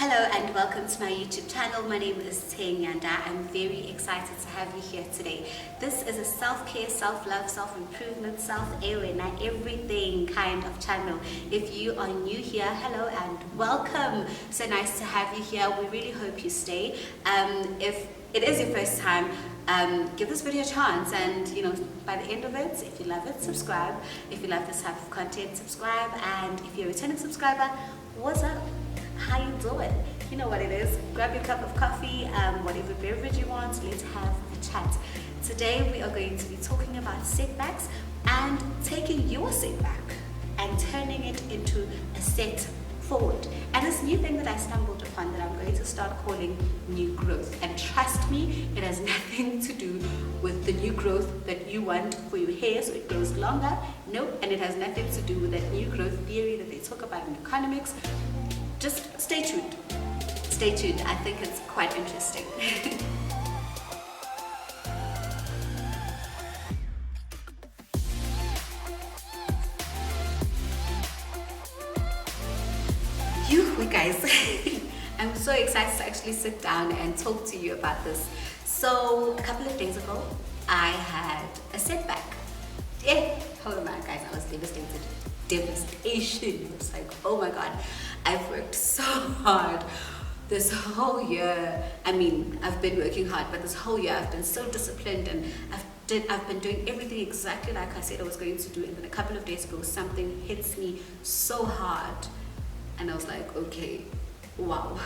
Hello and welcome to my YouTube channel. My name is Sthe Nyanda. I'm very excited to have you here today. This is a self-care, self-love, self-improvement, self-awareness, everything kind of channel. If you are new here, hello and welcome. So nice to have you here. We really hope you stay. If it is your first time, give this video a chance, and by the end of it, if you love it, subscribe. If you love this type of content, subscribe. And if you're a returning subscriber, what's up? How you doing? You know what it is. Grab your cup of coffee, whatever beverage you want. Let's have a chat. Today we are going to be talking about setbacks and taking your setback and turning it into a set forward. And this new thing that I stumbled upon that I'm going to start calling new growth. And trust me, it has nothing to do with the new growth that you want for your hair so it grows longer. Nope. And it has nothing to do with that new growth theory that they talk about in economics. Just stay tuned. Stay tuned. I think it's quite interesting. You guys, I'm so excited to actually sit down and talk to you about this. So a couple of days ago, I had a setback. Hold on, guys, I was devastated. Devastation. It was like, oh my God, I've worked so hard this whole year. I mean, I've been working hard, but this whole year I've been so disciplined, and I've been doing everything exactly like I said I was going to do. And then a couple of days ago, something hits me so hard, and I was like, okay, wow.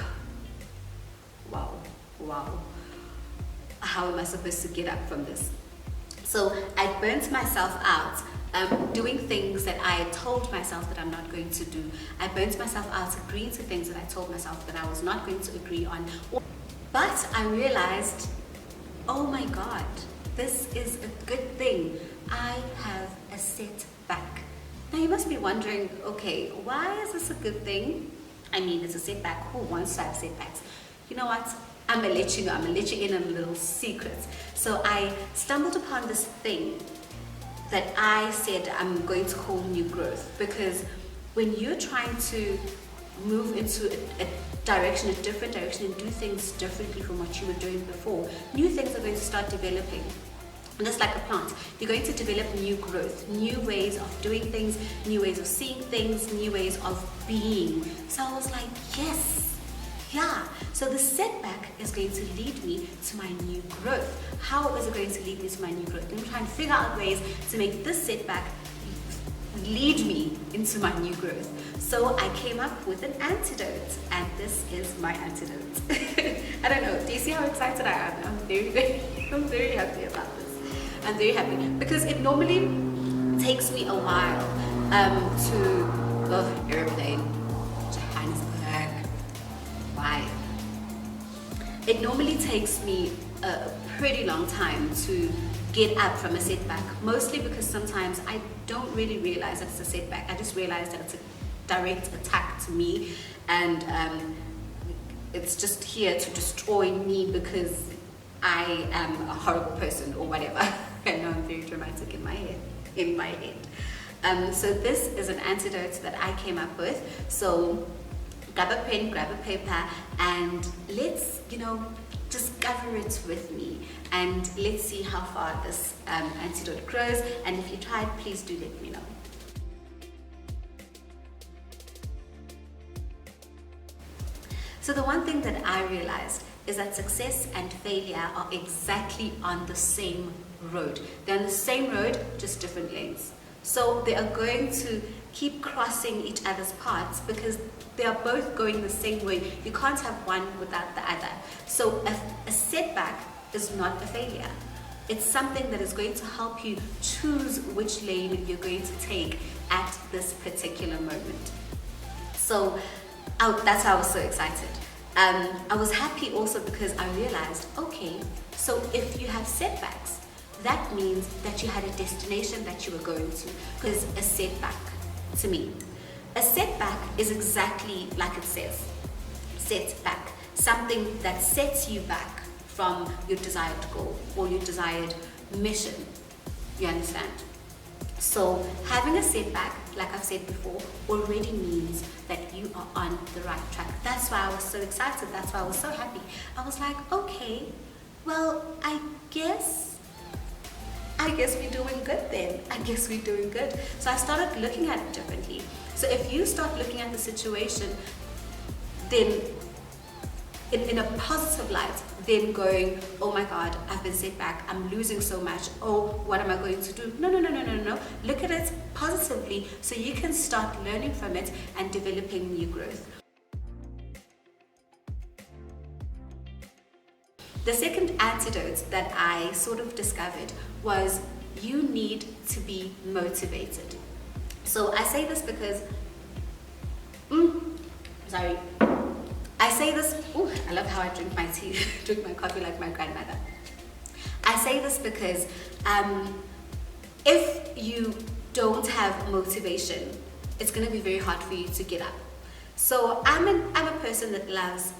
How am I supposed to get up from this? So I burnt myself out doing things that I told myself that I'm not going to do. I burnt myself out agreeing to things that I told myself that I was not going to agree on. But I realized, oh my God, this is a good thing. I have a setback. Now you must be wondering, okay, why is this a good thing? I mean, it's a setback. Who wants to have setbacks? You know what? I'm gonna let you know. I'm gonna let you in on a little secret. So I stumbled upon this thing that I said I'm going to call new growth, because when you're trying to move into a direction, a different direction, and do things differently from what you were doing before, new things are going to start developing. And just like a plant, you're going to develop new growth, new ways of doing things, new ways of seeing things, new ways of being. So I was like, yes. Yeah, so the setback is going to lead me to my new growth. How is it going to lead me to my new growth? I'm trying to figure out ways to make this setback lead me into my new growth. So I came up with an antidote, and this is my antidote. I don't know, do you see how excited I am? I'm very happy about this. I'm very happy because it normally takes me a while airplane. Why? It normally takes me a pretty long time to get up from a setback, mostly because sometimes I don't really realize that it's a setback. I just realize that it's a direct attack to me, and it's just here to destroy me because I am a horrible person or whatever. I know I'm very dramatic in my head. So this is an antidote that I came up with. So grab a pen, grab a paper, and let's, discover it with me. And let's see how far this antidote grows. And if you tried, please do let me know. So the one thing that I realized is that success and failure are exactly on the same road. They're on the same road, just different lanes. So they are going to keep crossing each other's paths because they are both going the same way. You can't have one without the other. So a setback is not a failure. It's something that is going to help you choose which lane you're going to take at this particular moment. So that's why I was so excited. I was happy also because I realized, okay, so if you have setbacks, that means that you had a destination that you were going to. Because a setback, to me, a setback is exactly like it says, setback, something that sets you back from your desired goal or your desired mission. You understand? So having a setback, like I've said before, already means that you are on the right track. That's why I was so excited. That's why I was so happy. I was like, okay, well, I guess we're doing good then. I guess we're doing good. So I started looking at it differently. So if you start looking at the situation, then in a positive light, then going, oh my God, I've been set back, I'm losing so much, oh, what am I going to do? No. Look at it positively so you can start learning from it and developing new growth. The second antidote that I sort of discovered was you need to be motivated. So I say this because, I say this, I love how I drink my tea, drink my coffee like my grandmother. I say this because if you don't have motivation, it's going to be very hard for you to get up. So I'm a person that loves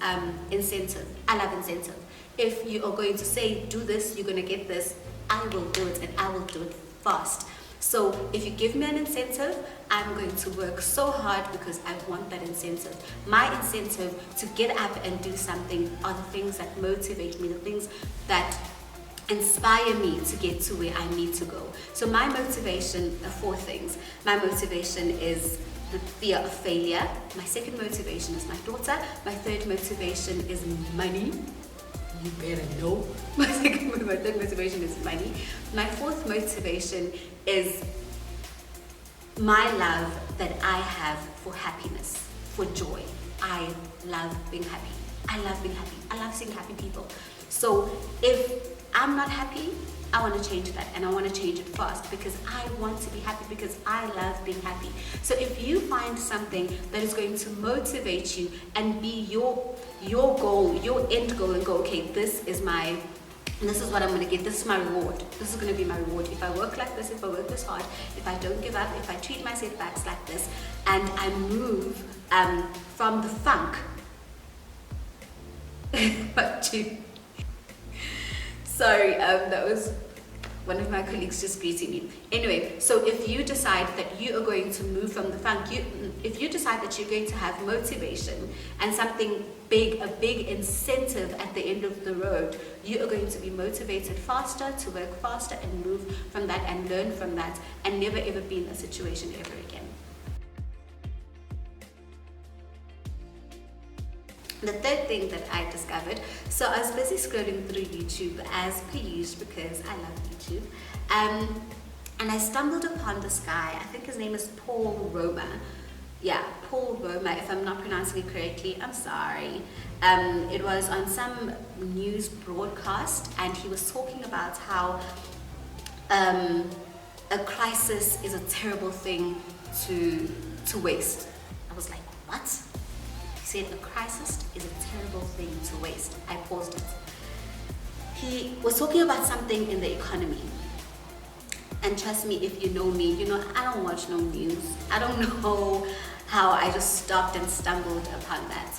incentive. I love incentive. If you are going to say, do this, you're going to get this, I will do it, and I will do it fast. So if you give me an incentive, I'm going to work so hard because I want that incentive. My incentive to get up and do something are the things that motivate me, the things that inspire me to get to where I need to go. So my motivation are 4 things. My motivation is the fear of failure. My second motivation is my daughter. My third motivation is money. You better know. My third motivation is money. My fourth motivation is my love that I have for happiness, for joy. I love being happy. I love being happy. I love seeing happy people. So if I'm not happy, I want to change that, and I want to change it fast because I want to be happy, because I love being happy. So if you find something that is going to motivate you and be your goal, your end goal, and go, okay, this is what I'm going to get, this is my reward, this is going to be my reward. If I work like this, if I work this hard, if I don't give up, if I treat my setbacks like this, and I move from the funk Sorry, that was one of my colleagues just greeting me. Anyway, so if you decide that you are going to move from the funk, if you decide that you're going to have motivation and something big, a big incentive at the end of the road, you are going to be motivated faster, to work faster and move from that and learn from that and never ever be in a situation ever again. The third thing that I discovered, so I was busy scrolling through YouTube as per usual because I love YouTube, and I stumbled upon this guy. I think his name is Paul Roma. Yeah, Paul Roma, if I'm not pronouncing it correctly, I'm sorry. It was on some news broadcast, and he was talking about how a crisis is a terrible thing to waste. I was like, what? He said a crisis is a terrible thing to waste. I paused it. He was talking about something in the economy. And trust me, if you know me, you know I don't watch no news. I don't know how I just stopped and stumbled upon that.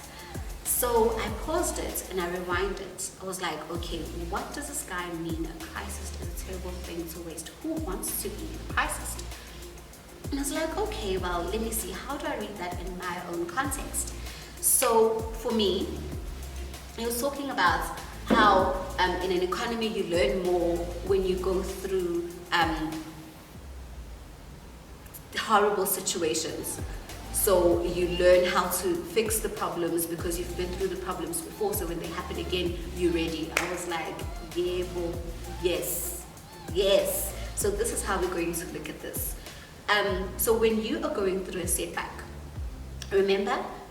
So I paused it and I rewinded. I was like, okay, what does this guy mean? A crisis is a terrible thing to waste. Who wants to be in a crisis? And I was like, okay, well, let me see. How do I read that in my own context? So for me, he was talking about how in an economy you learn more when you go through horrible situations. So you learn how to fix the problems because you've been through the problems before, so when they happen again, you're ready. I was like, yeah, well, yes. So this is how we're going to look at this. So when you are going through a setback,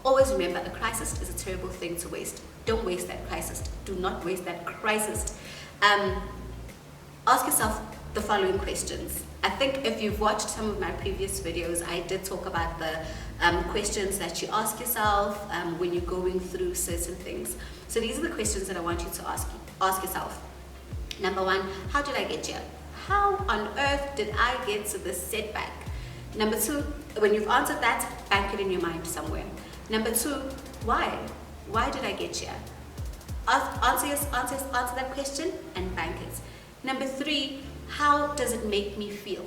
always remember, a crisis is a terrible thing to waste. Don't waste that crisis. Do not waste that crisis. Ask yourself the following questions. I think if you've watched some of my previous videos, I did talk about the questions that you ask yourself when you're going through certain things. So these are the questions that I want you to ask yourself. Number 1, how did I get here? How on earth did I get to this setback? Number 2, when you've answered that, bank it in your mind somewhere. Number 2, why? Why did I get here? Answer that question and bank it. Number 3, how does it make me feel?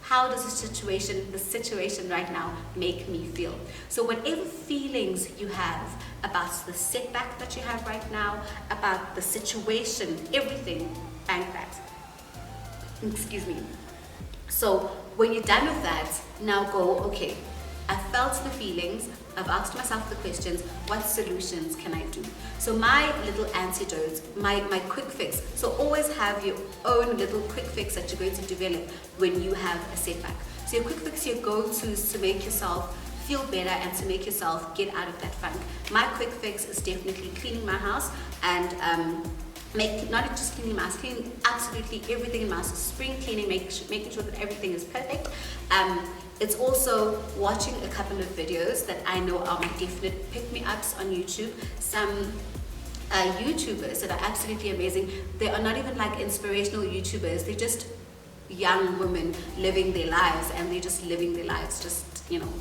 how does the situation right now make me feel? So whatever feelings you have about the setback that you have right now, about the situation, everything, bank that. Excuse me. So when you're done with that, now go, okay, I felt the feelings, I've asked myself the questions, what solutions can I do? So my little antidote, my quick fix, so always have your own little quick fix that you're going to develop when you have a setback. So your quick fix, your go-tos to make yourself feel better and to make yourself get out of that funk. My quick fix is definitely cleaning my house and not just cleaning my house, cleaning absolutely everything in my house, spring cleaning, making sure that everything is perfect. It's also watching a couple of videos that I know are my definite pick-me-ups on YouTube. Some YouTubers that are absolutely amazing. They are not even like inspirational YouTubers, they're just young women living their lives, and they're just living their lives, just, you know,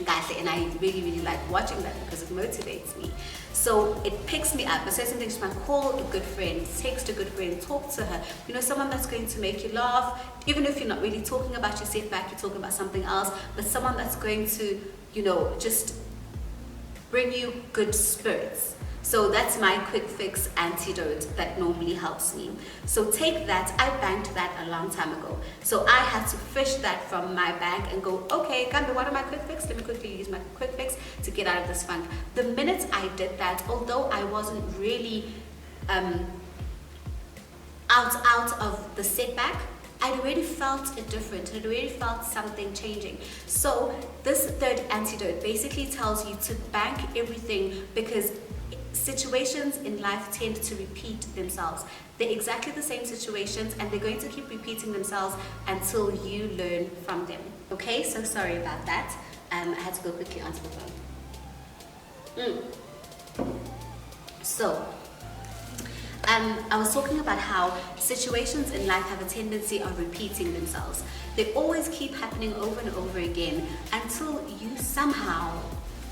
guys, and I really like watching that because it motivates me. So it picks me up. It says something, just call a good friend, text a good friend, talk to her. You know, someone that's going to make you laugh, even if you're not really talking about your setback, you're talking about something else, but someone that's going to, you know, just bring you good spirits. So that's my quick fix antidote that normally helps me. So take that, I banked that a long time ago. So I had to fish that from my bank and go, okay, Kambi, what are my quick fix? Let me quickly use my quick fix to get out of this funk. The minute I did that, although I wasn't really out of the setback, I'd already felt it different. I'd already felt something changing. So this third antidote basically tells you to bank everything, because situations in life tend to repeat themselves. They're exactly the same situations, and they're going to keep repeating themselves until you learn from them. Okay, so sorry about that. I had to go quickly onto the phone. So, I was talking about how situations in life have a tendency of repeating themselves. They always keep happening over and over again until you somehow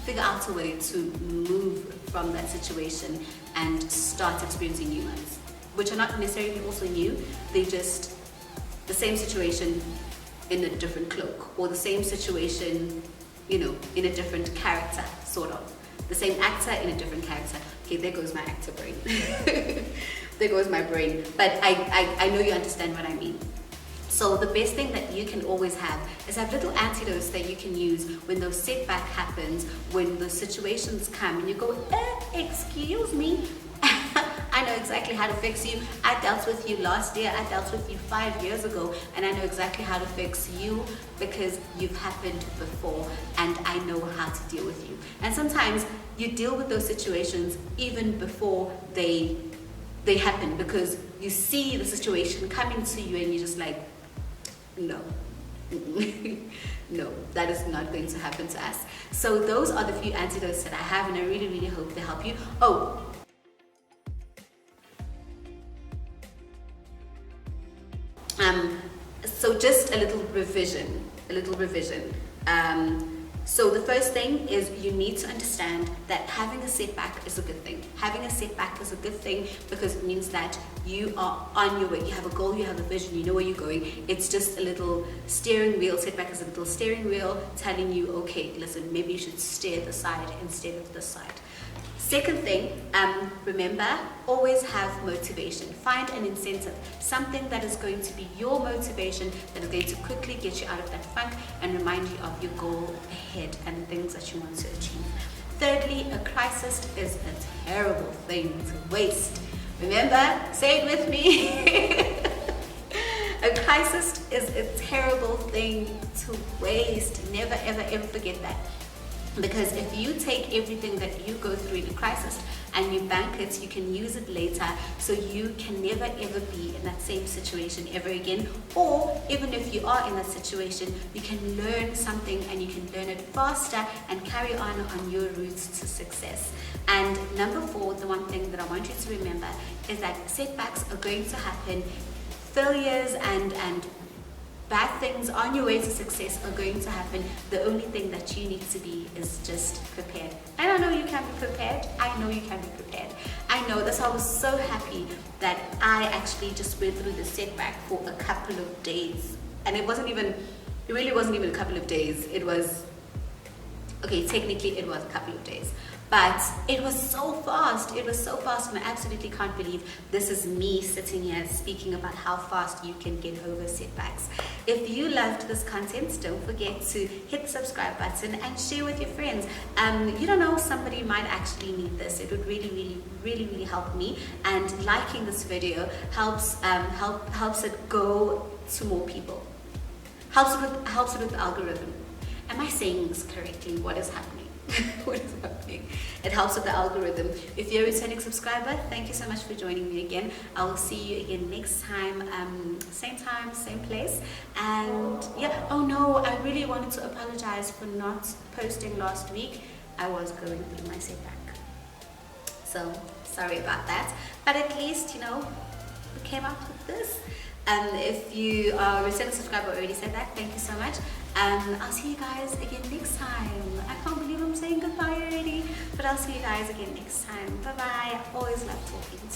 figure out a way to move from that situation and start experiencing new ones, which are not necessarily also new. They just the same situation in a different cloak, or the same situation, you know, in a different character, sort of. The same actor in a different character. Okay, there goes my actor brain. There goes my brain. But I know you understand what I mean. So the best thing that you can always have is have little antidotes that you can use when those setback happens, when the situations come and you go, excuse me, I know exactly how to fix you. I dealt with you last year, I dealt with you 5 years ago, and I know exactly how to fix you because you've happened before and I know how to deal with you. And sometimes you deal with those situations even before they happen, because you see the situation coming to you and you're just like, no. No, that is not going to happen to us. So those are the few antidotes that I have, and I really hope they help you. Oh, so just a little revision. So the first thing is you need to understand that having a setback is a good thing. Having a setback is a good thing because it means that you are on your way. You have a goal, you have a vision, you know where you're going. It's just a little steering wheel. Setback is a little steering wheel telling you, okay, listen, maybe you should steer this side instead of this side. Second thing, remember, always have motivation. Find an incentive, something that is going to be your motivation, that is going to quickly get you out of that funk and remind you of your goal ahead and the things that you want to achieve. Thirdly, a crisis is a terrible thing to waste. Remember, say it with me. A crisis is a terrible thing to waste. Never, ever forget that. Because if you take everything that you go through in a crisis and you bank it, you can use it later, so you can never ever be in that same situation ever again. Or even if you are in that situation, you can learn something and you can learn it faster and carry on your routes to success. And number 4, the one thing that I want you to remember is that setbacks are going to happen. Failures and bad things on your way to success are going to happen. The only thing that you need to be is just prepared. And I know you can be prepared. I know you can be prepared. I know. That's why I was so happy that I actually just went through the setback for a couple of days. And it really wasn't even a couple of days. It was, okay, technically it was a couple of days, but it was so fast. It was so fast, and I absolutely can't believe this is me sitting here speaking about how fast you can get over setbacks. If you loved this content, don't forget to hit the subscribe button and share with your friends. You don't know, somebody might actually need this. It would really help me, and liking this video helps it go to more people. Helps it with the algorithm. Am I saying this correctly? What is happening? What is happening? It helps with the algorithm. If you're a returning subscriber, thank you so much for joining me again. I will see you again next time, same place. And yeah, oh no, I really wanted to apologize for not posting last week. I was going through my setback, so sorry about that. But at least, you know, we came up with this. If you are a returning subscriber, I already said that. Thank you so much. I'll see you guys again next time. I can't believe I'm saying goodbye already, but I'll see you guys again next time. Bye bye. I always love talking to you.